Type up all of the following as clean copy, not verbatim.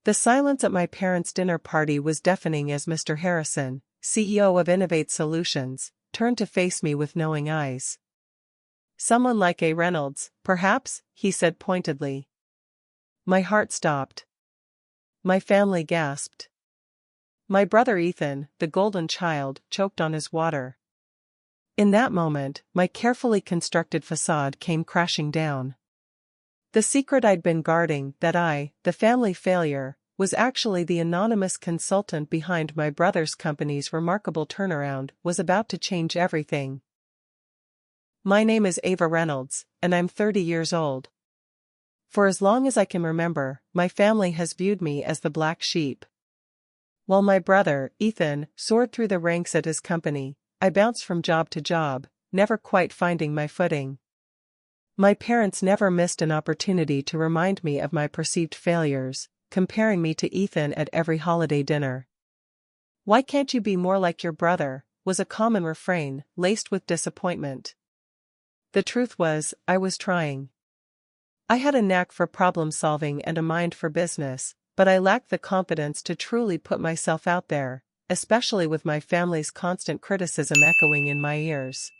The silence at my parents' dinner party was deafening as Mr. Harrison, CEO of Innovate Solutions, turned to face me with knowing eyes. "Someone like A. Reynolds, perhaps," he said pointedly. My heart stopped. My family gasped. My brother Ethan, the golden child, choked on his water. In that moment, my carefully constructed facade came crashing down. The secret I'd been guarding, that I, the family failure, was actually the anonymous consultant behind my brother's company's remarkable turnaround, was about to change everything. My name is Ava Reynolds, and I'm 30 years old. For as long as I can remember, my family has viewed me as the black sheep. While my brother, Ethan, soared through the ranks at his company, I bounced from job to job, never quite finding my footing. My parents never missed an opportunity to remind me of my perceived failures, comparing me to Ethan at every holiday dinner. "Why can't you be more like your brother?" was a common refrain, laced with disappointment. The truth was, I was trying. I had a knack for problem-solving and a mind for business, but I lacked the confidence to truly put myself out there, especially with my family's constant criticism echoing in my ears.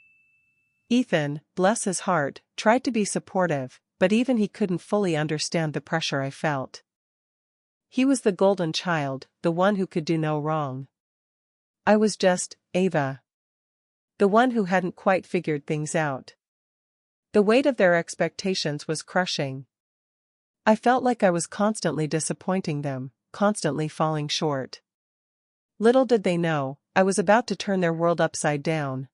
Ethan, bless his heart, tried to be supportive, but even he couldn't fully understand the pressure I felt. He was the golden child, the one who could do no wrong. I was just Ava. The one who hadn't quite figured things out. The weight of their expectations was crushing. I felt like I was constantly disappointing them, constantly falling short. Little did they know, I was about to turn their world upside down.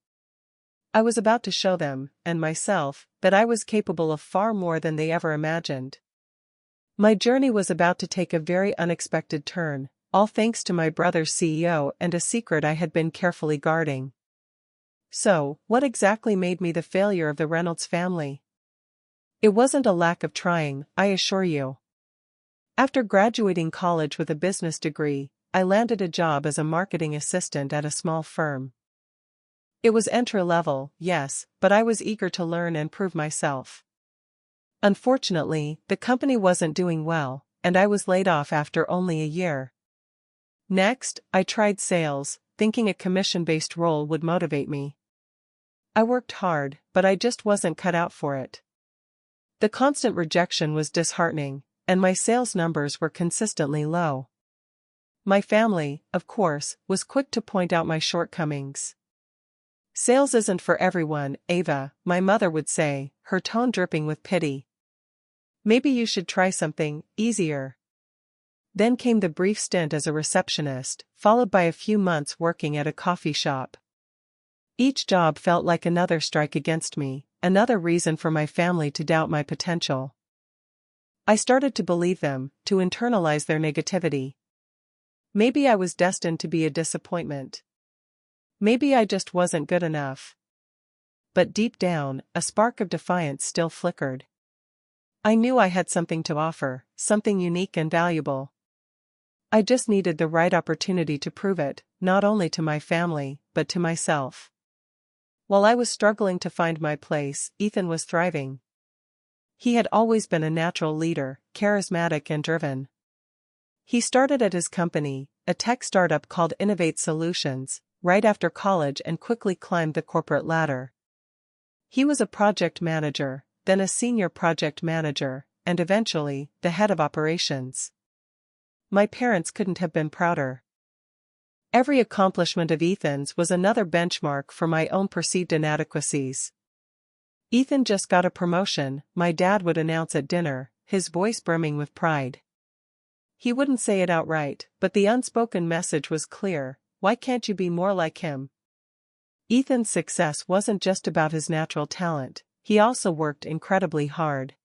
I was about to show them, and myself, that I was capable of far more than they ever imagined. My journey was about to take a very unexpected turn, all thanks to my brother's CEO and a secret I had been carefully guarding. So, what exactly made me the failure of the Reynolds family? It wasn't a lack of trying, I assure you. After graduating college with a business degree, I landed a job as a marketing assistant at a small firm. It was entry-level, yes, but I was eager to learn and prove myself. Unfortunately, the company wasn't doing well, and I was laid off after only a year. Next, I tried sales, thinking a commission-based role would motivate me. I worked hard, but I just wasn't cut out for it. The constant rejection was disheartening, and my sales numbers were consistently low. My family, of course, was quick to point out my shortcomings. "Sales isn't for everyone, Ava," my mother would say, her tone dripping with pity. "Maybe you should try something easier." Then came the brief stint as a receptionist, followed by a few months working at a coffee shop. Each job felt like another strike against me, another reason for my family to doubt my potential. I started to believe them, to internalize their negativity. Maybe I was destined to be a disappointment. Maybe I just wasn't good enough. But deep down, a spark of defiance still flickered. I knew I had something to offer, something unique and valuable. I just needed the right opportunity to prove it, not only to my family, but to myself. While I was struggling to find my place, Ethan was thriving. He had always been a natural leader, charismatic and driven. He started at his company, a tech startup called Innovate Solutions, right after college and quickly climbed the corporate ladder. He was a project manager, then a senior project manager, and eventually, the head of operations. My parents couldn't have been prouder. Every accomplishment of Ethan's was another benchmark for my own perceived inadequacies. "Ethan just got a promotion," my dad would announce at dinner, his voice brimming with pride. He wouldn't say it outright, but the unspoken message was clear: why can't you be more like him? Ethan's success wasn't just about his natural talent, he also worked incredibly hard.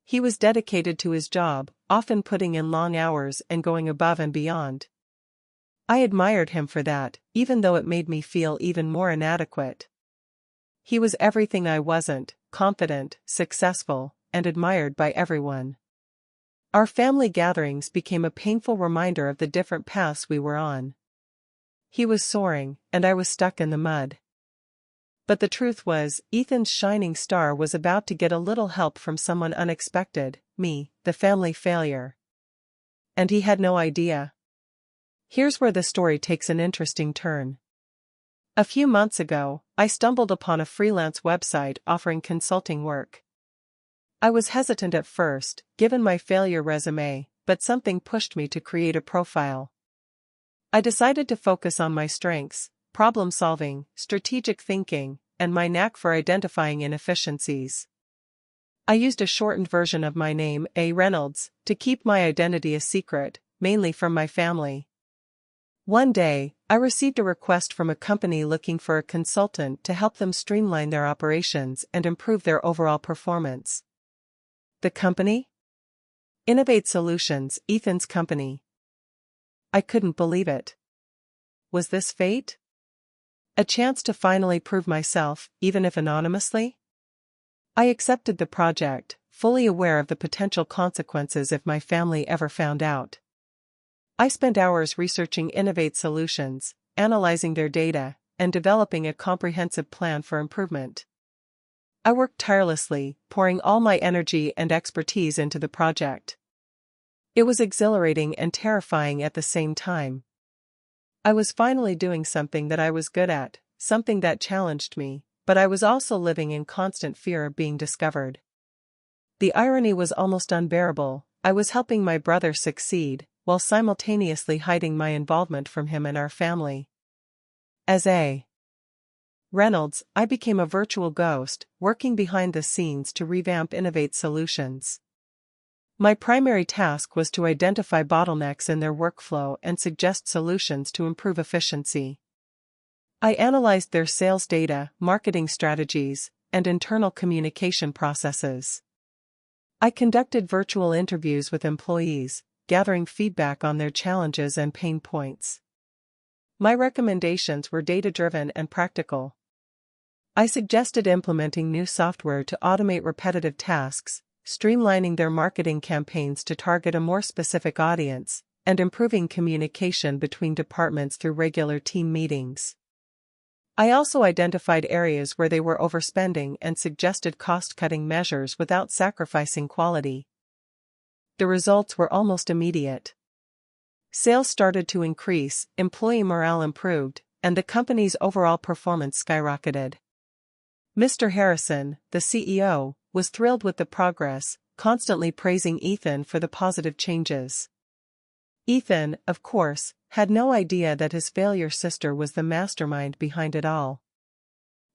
He was dedicated to his job, often putting in long hours and going above and beyond. I admired him for that, even though it made me feel even more inadequate. He was everything I wasn't: confident, successful, and admired by everyone. Our family gatherings became a painful reminder of the different paths we were on. He was soaring, and I was stuck in the mud. But the truth was, Ethan's shining star was about to get a little help from someone unexpected: me, the family failure. And he had no idea. Here's where the story takes an interesting turn. A few months ago, I stumbled upon a freelance website offering consulting work. I was hesitant at first, given my failure resume, but something pushed me to create a profile. I decided to focus on my strengths, problem solving, strategic thinking, and my knack for identifying inefficiencies. I used a shortened version of my name, A. Reynolds, to keep my identity a secret, mainly from my family. One day, I received a request from a company looking for a consultant to help them streamline their operations and improve their overall performance. The company? Innovate Solutions, Ethan's company. I couldn't believe it. Was this fate? A chance to finally prove myself, even if anonymously? I accepted the project, fully aware of the potential consequences if my family ever found out. I spent hours researching Innovate Solutions, analyzing their data, and developing a comprehensive plan for improvement. I worked tirelessly, pouring all my energy and expertise into the project. It was exhilarating and terrifying at the same time. I was finally doing something that I was good at, something that challenged me, but I was also living in constant fear of being discovered. The irony was almost unbearable. I was helping my brother succeed, while simultaneously hiding my involvement from him and our family. As A. Reynolds, I became a virtual ghost, working behind the scenes to revamp Innovate Solutions. My primary task was to identify bottlenecks in their workflow and suggest solutions to improve efficiency. I analyzed their sales data, marketing strategies, and internal communication processes. I conducted virtual interviews with employees, gathering feedback on their challenges and pain points. My recommendations were data-driven and practical. I suggested implementing new software to automate repetitive tasks, streamlining their marketing campaigns to target a more specific audience, and improving communication between departments through regular team meetings. I also identified areas where they were overspending and suggested cost-cutting measures without sacrificing quality. The results were almost immediate. Sales started to increase, employee morale improved, and the company's overall performance skyrocketed. Mr. Harrison, the CEO, was thrilled with the progress, constantly praising Ethan for the positive changes. Ethan, of course, had no idea that his failure sister was the mastermind behind it all.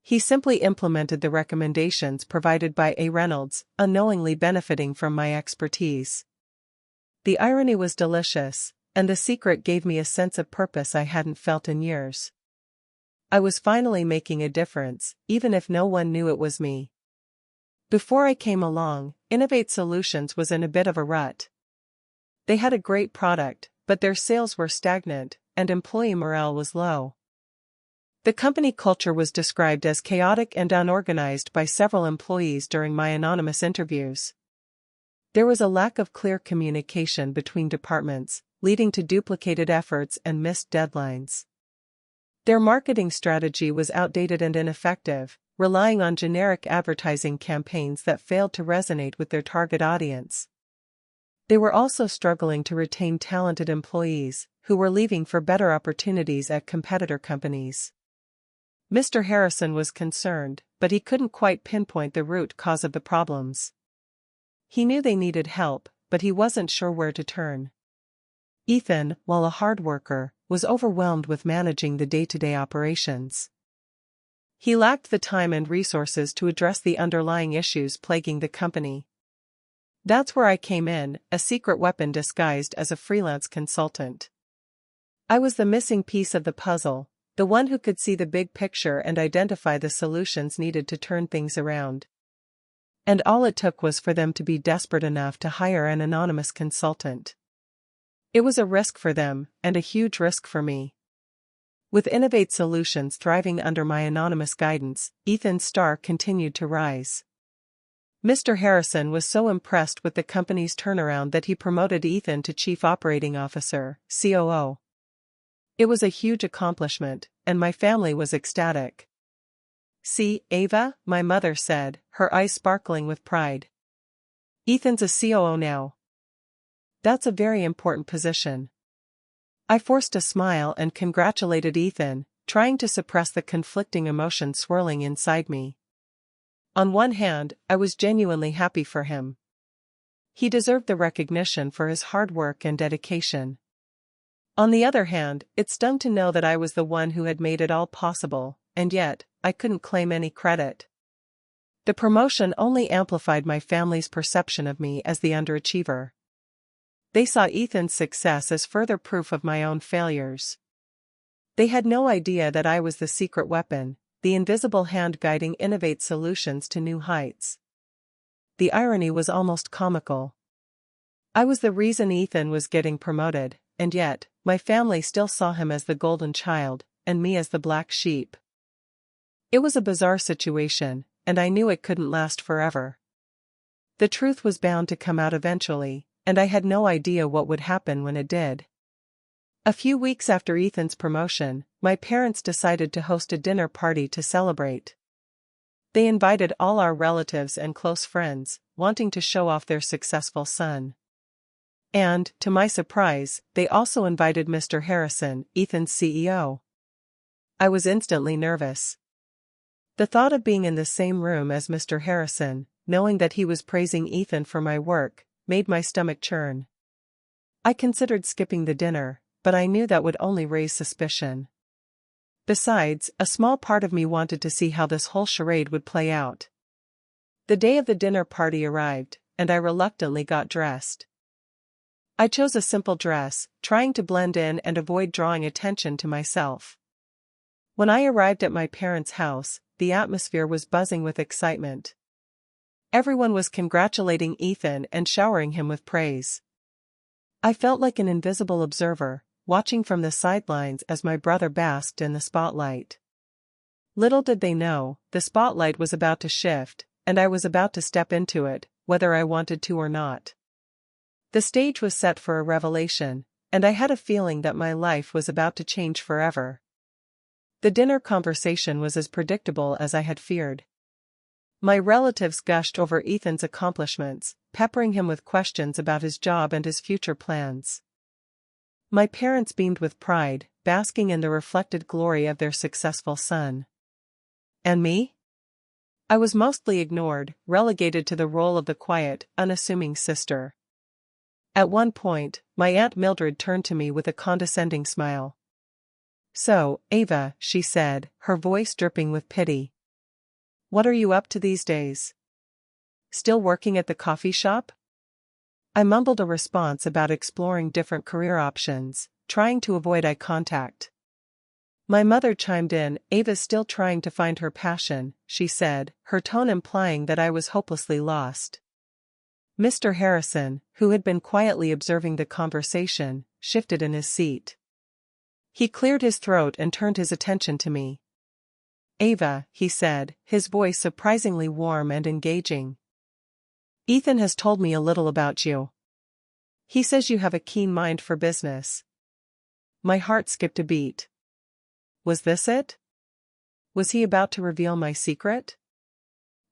He simply implemented the recommendations provided by A. Reynolds, unknowingly benefiting from my expertise. The irony was delicious, and the secret gave me a sense of purpose I hadn't felt in years. I was finally making a difference, even if no one knew it was me. Before I came along, Innovate Solutions was in a bit of a rut. They had a great product, but their sales were stagnant, and employee morale was low. The company culture was described as chaotic and unorganized by several employees during my anonymous interviews. There was a lack of clear communication between departments, leading to duplicated efforts and missed deadlines. Their marketing strategy was outdated and ineffective, relying on generic advertising campaigns that failed to resonate with their target audience. They were also struggling to retain talented employees, who were leaving for better opportunities at competitor companies. Mr. Harrison was concerned, but he couldn't quite pinpoint the root cause of the problems. He knew they needed help, but he wasn't sure where to turn. Ethan, while a hard worker, was overwhelmed with managing the day-to-day operations. He lacked the time and resources to address the underlying issues plaguing the company. That's where I came in, a secret weapon disguised as a freelance consultant. I was the missing piece of the puzzle, the one who could see the big picture and identify the solutions needed to turn things around. And all it took was for them to be desperate enough to hire an anonymous consultant. It was a risk for them, and a huge risk for me. With Innovate Solutions thriving under my anonymous guidance, Ethan's star continued to rise. Mr. Harrison was so impressed with the company's turnaround that he promoted Ethan to Chief Operating Officer, COO. It was a huge accomplishment, and my family was ecstatic. "See, Ava," my mother said, her eyes sparkling with pride. "Ethan's a COO now." That's a very important position. I forced a smile and congratulated Ethan, trying to suppress the conflicting emotions swirling inside me. On one hand, I was genuinely happy for him. He deserved the recognition for his hard work and dedication. On the other hand, it stung to know that I was the one who had made it all possible, and yet, I couldn't claim any credit. The promotion only amplified my family's perception of me as the underachiever. They saw Ethan's success as further proof of my own failures. They had no idea that I was the secret weapon, the invisible hand guiding Innovate Solutions to new heights. The irony was almost comical. I was the reason Ethan was getting promoted, and yet, my family still saw him as the golden child, and me as the black sheep. It was a bizarre situation, and I knew it couldn't last forever. The truth was bound to come out eventually, and I had no idea what would happen when it did. A few weeks after Ethan's promotion, my parents decided to host a dinner party to celebrate. They invited all our relatives and close friends, wanting to show off their successful son. And, to my surprise, they also invited Mr. Harrison, Ethan's CEO. I was instantly nervous. The thought of being in the same room as Mr. Harrison, knowing that he was praising Ethan for my work, made my stomach churn. I considered skipping the dinner, but I knew that would only raise suspicion. Besides, a small part of me wanted to see how this whole charade would play out. The day of the dinner party arrived, and I reluctantly got dressed. I chose a simple dress, trying to blend in and avoid drawing attention to myself. When I arrived at my parents' house, the atmosphere was buzzing with excitement. Everyone was congratulating Ethan and showering him with praise. I felt like an invisible observer, watching from the sidelines as my brother basked in the spotlight. Little did they know, the spotlight was about to shift, and I was about to step into it, whether I wanted to or not. The stage was set for a revelation, and I had a feeling that my life was about to change forever. The dinner conversation was as predictable as I had feared. My relatives gushed over Ethan's accomplishments, peppering him with questions about his job and his future plans. My parents beamed with pride, basking in the reflected glory of their successful son. And me? I was mostly ignored, relegated to the role of the quiet, unassuming sister. At one point, my Aunt Mildred turned to me with a condescending smile. "So, Ava," she said, her voice dripping with pity. "What are you up to these days? Still working at the coffee shop?" I mumbled a response about exploring different career options, trying to avoid eye contact. My mother chimed in. "Ava's still trying to find her passion," she said, her tone implying that I was hopelessly lost. Mr. Harrison, who had been quietly observing the conversation, shifted in his seat. He cleared his throat and turned his attention to me. "Ava," he said, his voice surprisingly warm and engaging. "Ethan has told me a little about you. He says you have a keen mind for business." My heart skipped a beat. Was this it? Was he about to reveal my secret?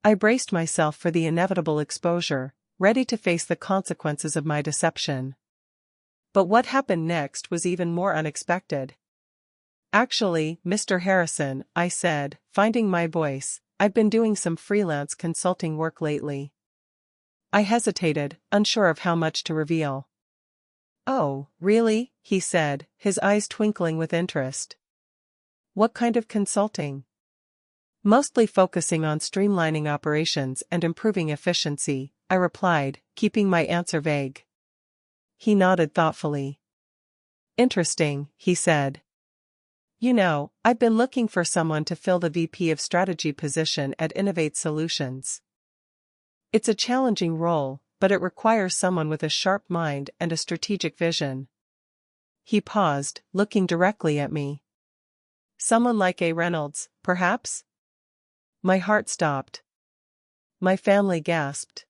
I braced myself for the inevitable exposure, ready to face the consequences of my deception. But what happened next was even more unexpected. "Actually, Mr. Harrison," I said, finding my voice, "I've been doing some freelance consulting work lately." I hesitated, unsure of how much to reveal. "Oh, really?" he said, his eyes twinkling with interest. "What kind of consulting?" "Mostly focusing on streamlining operations and improving efficiency," I replied, keeping my answer vague. He nodded thoughtfully. "Interesting," he said. "You know, I've been looking for someone to fill the VP of Strategy position at Innovate Solutions. It's a challenging role, but it requires someone with a sharp mind and a strategic vision." He paused, looking directly at me. "Someone like Ava Reynolds, perhaps?" My heart stopped. My family gasped.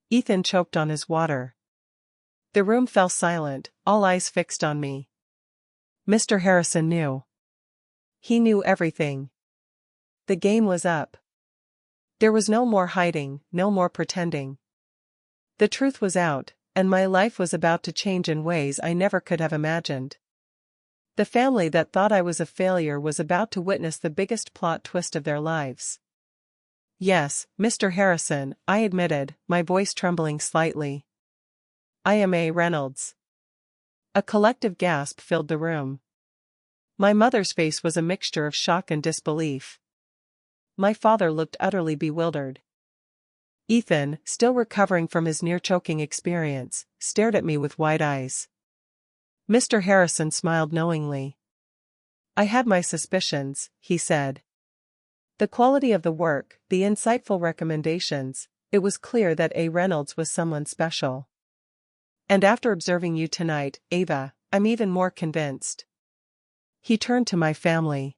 Ethan choked on his water. The room fell silent, all eyes fixed on me. Mr. Harrison knew. He knew everything. The game was up. There was no more hiding, no more pretending. The truth was out, and my life was about to change in ways I never could have imagined. The family that thought I was a failure was about to witness the biggest plot twist of their lives. "Yes, Mr. Harrison," I admitted, my voice trembling slightly. "I am A. Reynolds." A collective gasp filled the room. My mother's face was a mixture of shock and disbelief. My father looked utterly bewildered. Ethan, still recovering from his near-choking experience, stared at me with wide eyes. Mr. Harrison smiled knowingly. "I had my suspicions," he said. "The quality of the work, the insightful recommendations, it was clear that A. Reynolds was someone special. And after observing you tonight, Ava, I'm even more convinced." He turned to my family.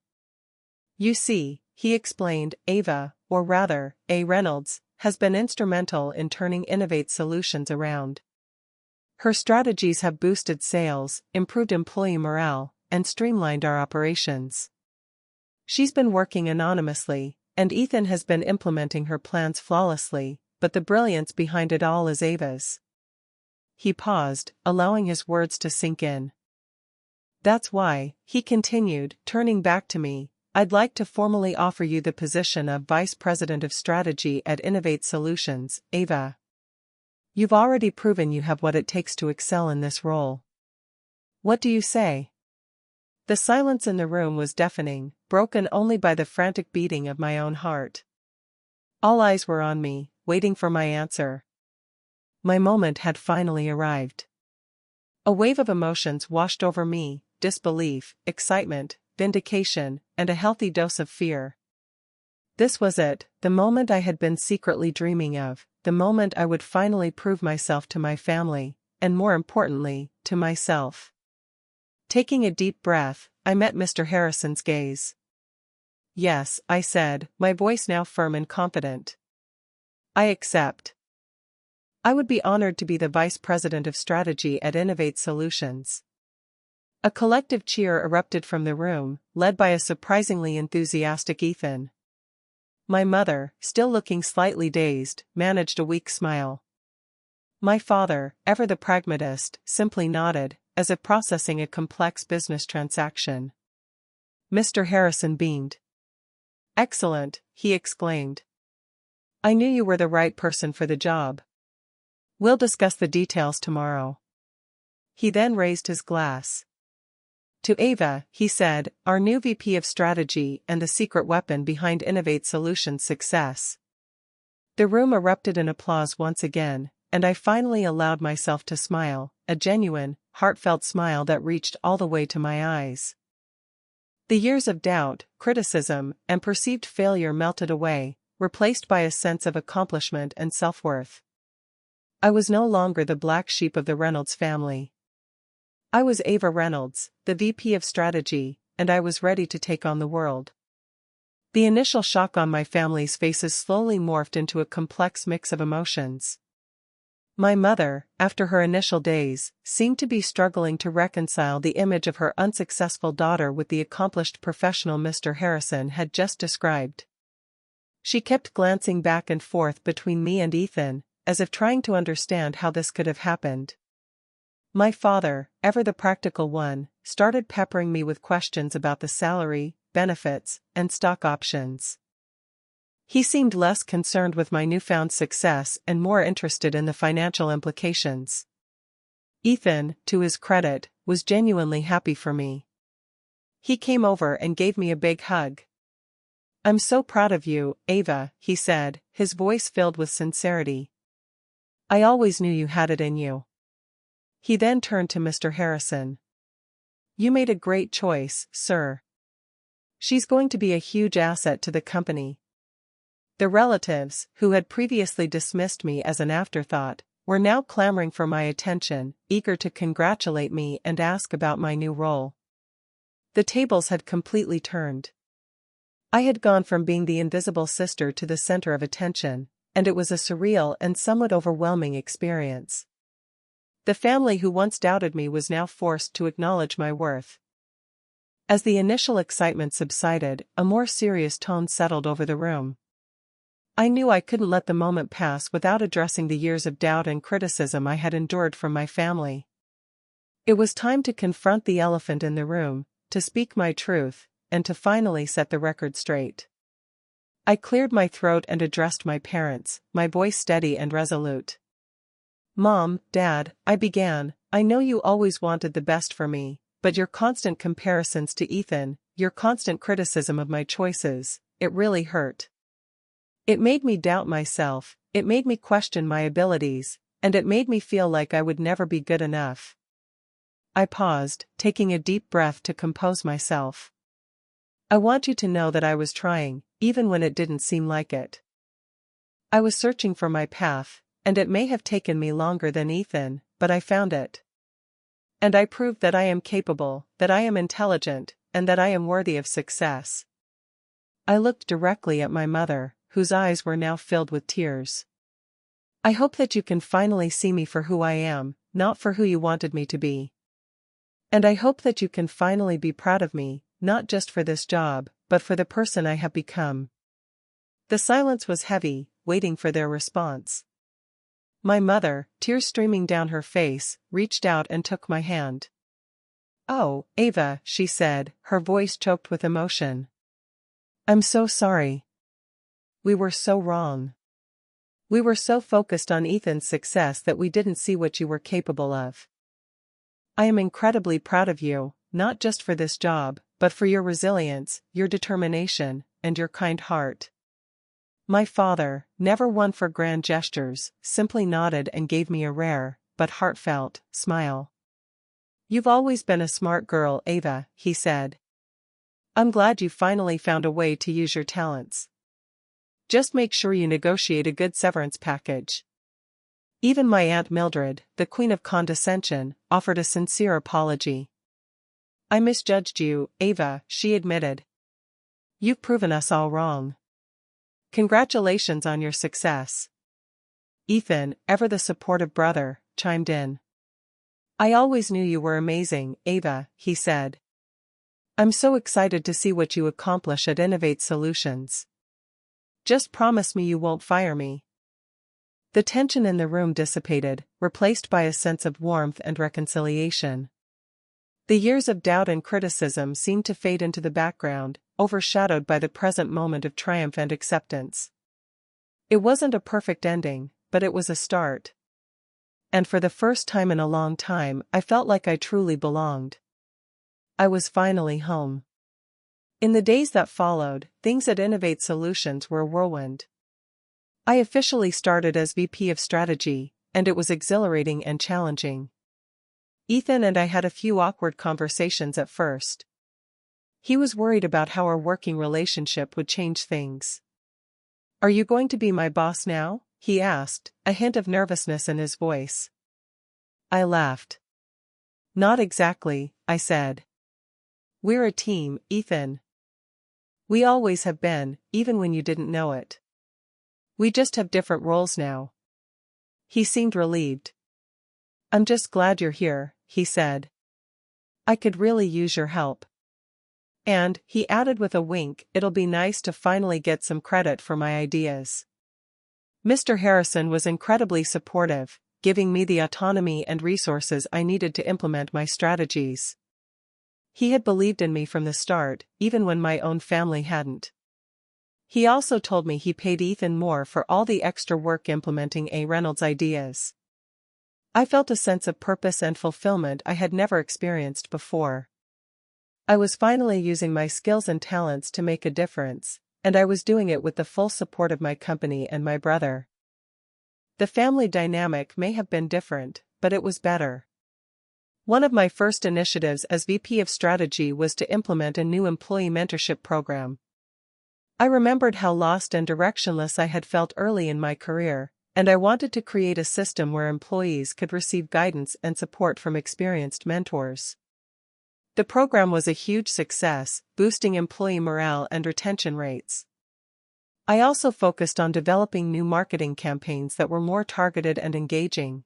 "You see," he explained, "Ava, or rather, A. Reynolds, has been instrumental in turning Innovate Solutions around. Her strategies have boosted sales, improved employee morale, and streamlined our operations. She's been working anonymously, and Ethan has been implementing her plans flawlessly, but the brilliance behind it all is Ava's." He paused, allowing his words to sink in. "That's why," he continued, turning back to me, "I'd like to formally offer you the position of Vice President of Strategy at Innovate Solutions, Ava. You've already proven you have what it takes to excel in this role. What do you say?" The silence in the room was deafening, broken only by the frantic beating of my own heart. All eyes were on me, waiting for my answer. My moment had finally arrived. A wave of emotions washed over me: disbelief, excitement, vindication, and a healthy dose of fear. This was it, the moment I had been secretly dreaming of, the moment I would finally prove myself to my family, and more importantly, to myself. Taking a deep breath, I met Mr. Harrison's gaze. "Yes," I said, my voice now firm and confident. "I accept. I would be honored to be the Vice President of Strategy at Innovate Solutions." A collective cheer erupted from the room, led by a surprisingly enthusiastic Ethan. My mother, still looking slightly dazed, managed a weak smile. My father, ever the pragmatist, simply nodded, as if processing a complex business transaction. Mr. Harrison beamed. "Excellent," he exclaimed. "I knew you were the right person for the job. We'll discuss the details tomorrow." He then raised his glass. "To Ava," he said, "our new VP of Strategy and the secret weapon behind Innovate Solutions' success." The room erupted in applause once again, and I finally allowed myself to smile, a genuine, heartfelt smile that reached all the way to my eyes. The years of doubt, criticism, and perceived failure melted away, replaced by a sense of accomplishment and self-worth. I was no longer the black sheep of the Reynolds family. I was Ava Reynolds, the VP of Strategy, and I was ready to take on the world. The initial shock on my family's faces slowly morphed into a complex mix of emotions. My mother, after her initial days, seemed to be struggling to reconcile the image of her unsuccessful daughter with the accomplished professional Mr. Harrison had just described. She kept glancing back and forth between me and Ethan, as if trying to understand how this could have happened. My father, ever the practical one, started peppering me with questions about the salary, benefits, and stock options. He seemed less concerned with my newfound success and more interested in the financial implications. Ethan, to his credit, was genuinely happy for me. He came over and gave me a big hug. "I'm so proud of you, Ava," he said, his voice filled with sincerity. "I always knew you had it in you." He then turned to Mr. Harrison. "You made a great choice, sir. She's going to be a huge asset to the company." The relatives, who had previously dismissed me as an afterthought, were now clamoring for my attention, eager to congratulate me and ask about my new role. The tables had completely turned. I had gone from being the invisible sister to the center of attention, and it was a surreal and somewhat overwhelming experience. The family who once doubted me was now forced to acknowledge my worth. As the initial excitement subsided, a more serious tone settled over the room. I knew I couldn't let the moment pass without addressing the years of doubt and criticism I had endured from my family. It was time to confront the elephant in the room, to speak my truth, and to finally set the record straight. I cleared my throat and addressed my parents, my voice steady and resolute. "Mom, Dad," I began, "I know you always wanted the best for me, but your constant comparisons to Ethan, your constant criticism of my choices, it really hurt. It made me doubt myself, it made me question my abilities, and it made me feel like I would never be good enough." I paused, taking a deep breath to compose myself. "I want you to know that I was trying, even when it didn't seem like it. I was searching for my path, and it may have taken me longer than Ethan, but I found it. And I proved that I am capable, that I am intelligent, and that I am worthy of success." I looked directly at my mother, whose eyes were now filled with tears. "I hope that you can finally see me for who I am, not for who you wanted me to be. And I hope that you can finally be proud of me, not just for this job, but for the person I have become." The silence was heavy, waiting for their response. My mother, tears streaming down her face, reached out and took my hand. "Oh, Ava," she said, her voice choked with emotion. "I'm so sorry. We were so wrong. We were so focused on Ethan's success that we didn't see what you were capable of. I am incredibly proud of you, not just for this job, but for your resilience, your determination, and your kind heart." My father, never one for grand gestures, simply nodded and gave me a rare, but heartfelt, smile. "You've always been a smart girl, Ava," he said. "I'm glad you finally found a way to use your talents. Just make sure you negotiate a good severance package." Even my Aunt Mildred, the queen of condescension, offered a sincere apology. "I misjudged you, Ava," she admitted. "You've proven us all wrong. Congratulations on your success." Ethan, ever the supportive brother, chimed in. "I always knew you were amazing, Ava," he said. "I'm so excited to see what you accomplish at Innovate Solutions. Just promise me you won't fire me." The tension in the room dissipated, replaced by a sense of warmth and reconciliation. The years of doubt and criticism seemed to fade into the background, overshadowed by the present moment of triumph and acceptance. It wasn't a perfect ending, but it was a start. And for the first time in a long time, I felt like I truly belonged. I was finally home. In the days that followed, things at Innovate Solutions were a whirlwind. I officially started as VP of Strategy, and it was exhilarating and challenging. Ethan and I had a few awkward conversations at first. He was worried about how our working relationship would change things. "Are you going to be my boss now?" he asked, a hint of nervousness in his voice. I laughed. "Not exactly," I said. "We're a team, Ethan. We always have been, even when you didn't know it. We just have different roles now." He seemed relieved. "I'm just glad you're here," he said. "I could really use your help. And," he added with a wink, "it'll be nice to finally get some credit for my ideas." Mr. Harrison was incredibly supportive, giving me the autonomy and resources I needed to implement my strategies. He had believed in me from the start, even when my own family hadn't. He also told me he paid Ethan more for all the extra work implementing Ava Reynolds' ideas. I felt a sense of purpose and fulfillment I had never experienced before. I was finally using my skills and talents to make a difference, and I was doing it with the full support of my company and my brother. The family dynamic may have been different, but it was better. One of my first initiatives as VP of Strategy was to implement a new employee mentorship program. I remembered how lost and directionless I had felt early in my career, and I wanted to create a system where employees could receive guidance and support from experienced mentors. The program was a huge success, boosting employee morale and retention rates. I also focused on developing new marketing campaigns that were more targeted and engaging.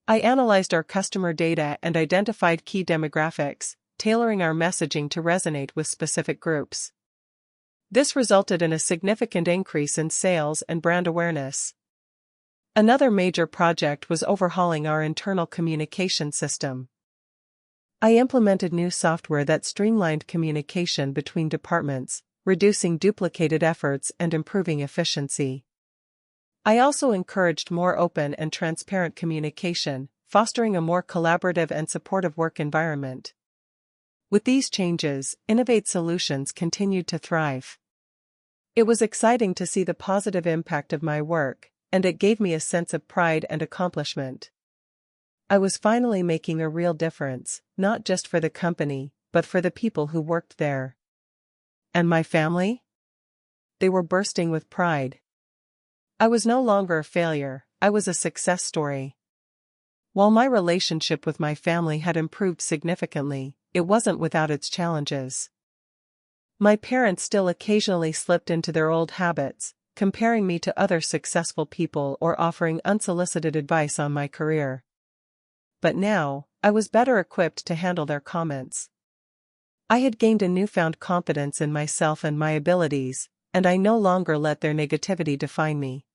I analyzed our customer data and identified key demographics, tailoring our messaging to resonate with specific groups. This resulted in a significant increase in sales and brand awareness. Another major project was overhauling our internal communication system. I implemented new software that streamlined communication between departments, reducing duplicated efforts and improving efficiency. I also encouraged more open and transparent communication, fostering a more collaborative and supportive work environment. With these changes, Innovate Solutions continued to thrive. It was exciting to see the positive impact of my work, and it gave me a sense of pride and accomplishment. I was finally making a real difference, not just for the company, but for the people who worked there. And my family? They were bursting with pride. I was no longer a failure, I was a success story. While my relationship with my family had improved significantly, it wasn't without its challenges. My parents still occasionally slipped into their old habits, comparing me to other successful people or offering unsolicited advice on my career. But now, I was better equipped to handle their comments. I had gained a newfound confidence in myself and my abilities, and I no longer let their negativity define me.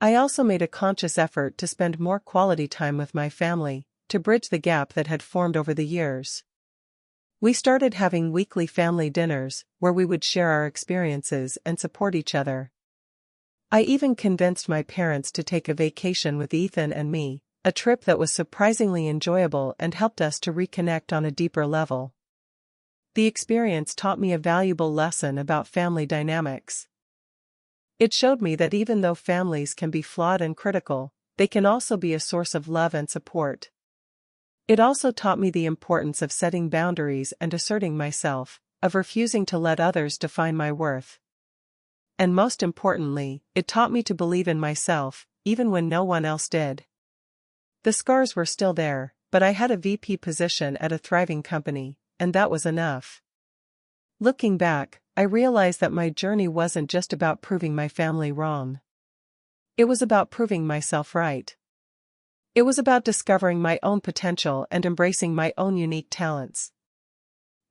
I also made a conscious effort to spend more quality time with my family, to bridge the gap that had formed over the years. We started having weekly family dinners, where we would share our experiences and support each other. I even convinced my parents to take a vacation with Ethan and me, a trip that was surprisingly enjoyable and helped us to reconnect on a deeper level. The experience taught me a valuable lesson about family dynamics. It showed me that even though families can be flawed and critical, they can also be a source of love and support. It also taught me the importance of setting boundaries and asserting myself, of refusing to let others define my worth. And most importantly, it taught me to believe in myself, even when no one else did. The scars were still there, but I had a VP position at a thriving company, and that was enough. Looking back, I realized that my journey wasn't just about proving my family wrong. It was about proving myself right. It was about discovering my own potential and embracing my own unique talents.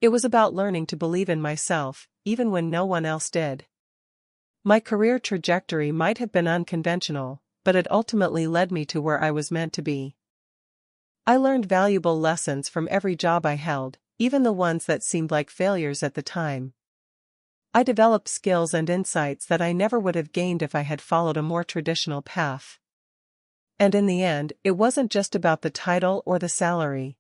It was about learning to believe in myself, even when no one else did. My career trajectory might have been unconventional, but it ultimately led me to where I was meant to be. I learned valuable lessons from every job I held, even the ones that seemed like failures at the time. I developed skills and insights that I never would have gained if I had followed a more traditional path. And in the end, it wasn't just about the title or the salary.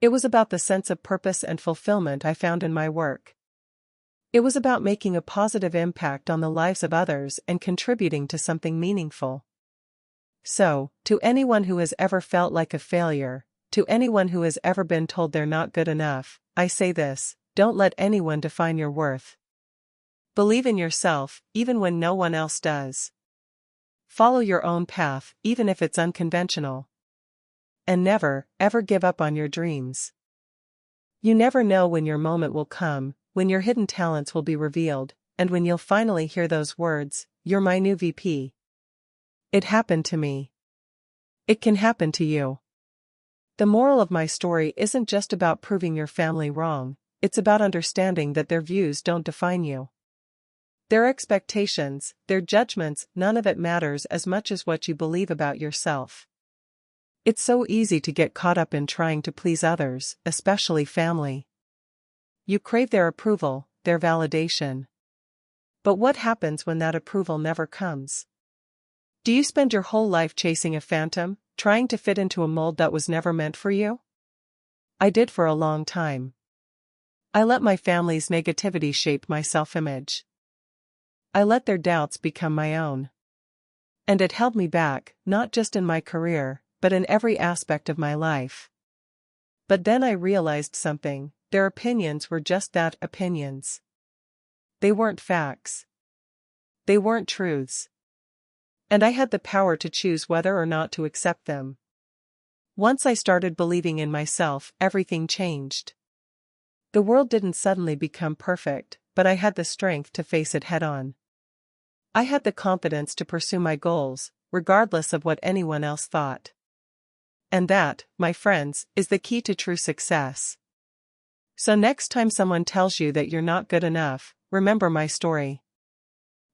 It was about the sense of purpose and fulfillment I found in my work. It was about making a positive impact on the lives of others and contributing to something meaningful. So, to anyone who has ever felt like a failure, to anyone who has ever been told they're not good enough, I say this: don't let anyone define your worth. Believe in yourself, even when no one else does. Follow your own path, even if it's unconventional. And never, ever give up on your dreams. You never know when your moment will come, when your hidden talents will be revealed, and when you'll finally hear those words, "You're my new VP." It happened to me. It can happen to you. The moral of my story isn't just about proving your family wrong, it's about understanding that their views don't define you. Their expectations, their judgments, none of it matters as much as what you believe about yourself. It's so easy to get caught up in trying to please others, especially family. You crave their approval, their validation. But what happens when that approval never comes? Do you spend your whole life chasing a phantom, trying to fit into a mold that was never meant for you? I did for a long time. I let my family's negativity shape my self-image. I let their doubts become my own. And it held me back, not just in my career, but in every aspect of my life. But then I realized something: their opinions were just that, opinions. They weren't facts. They weren't truths. And I had the power to choose whether or not to accept them. Once I started believing in myself, everything changed. The world didn't suddenly become perfect, but I had the strength to face it head-on. I had the confidence to pursue my goals, regardless of what anyone else thought. And that, my friends, is the key to true success. So next time someone tells you that you're not good enough, remember my story.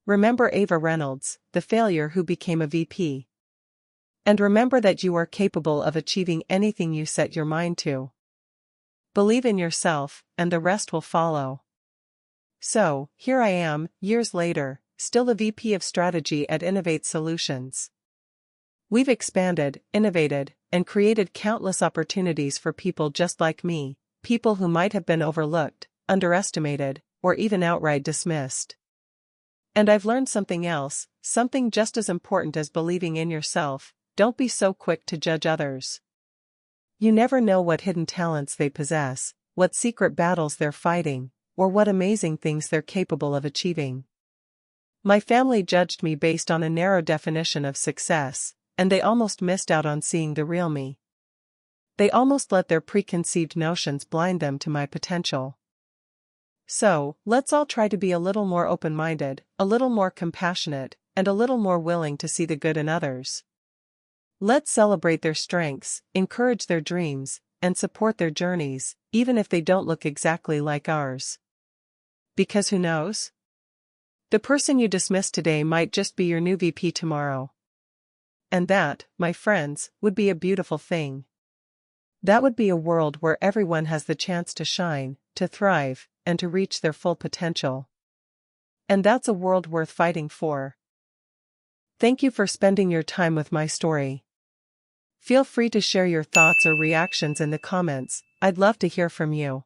Remember Ava Reynolds, the failure who became a VP. And remember that you are capable of achieving anything you set your mind to. Believe in yourself, and the rest will follow. So, here I am, years later, still the VP of Strategy at Innovate Solutions. We've expanded, innovated, and created countless opportunities for people just like me, people who might have been overlooked, underestimated, or even outright dismissed. And I've learned something else, something just as important as believing in yourself: don't be so quick to judge others. You never know what hidden talents they possess, what secret battles they're fighting, or what amazing things they're capable of achieving. My family judged me based on a narrow definition of success, and they almost missed out on seeing the real me. They almost let their preconceived notions blind them to my potential. So, let's all try to be a little more open-minded, a little more compassionate, and a little more willing to see the good in others. Let's celebrate their strengths, encourage their dreams, and support their journeys, even if they don't look exactly like ours. Because who knows? The person you dismiss today might just be your new VP tomorrow. And that, my friends, would be a beautiful thing. That would be a world where everyone has the chance to shine, to thrive, and to reach their full potential. And that's a world worth fighting for. Thank you for spending your time with my story. Feel free to share your thoughts or reactions in the comments. I'd love to hear from you.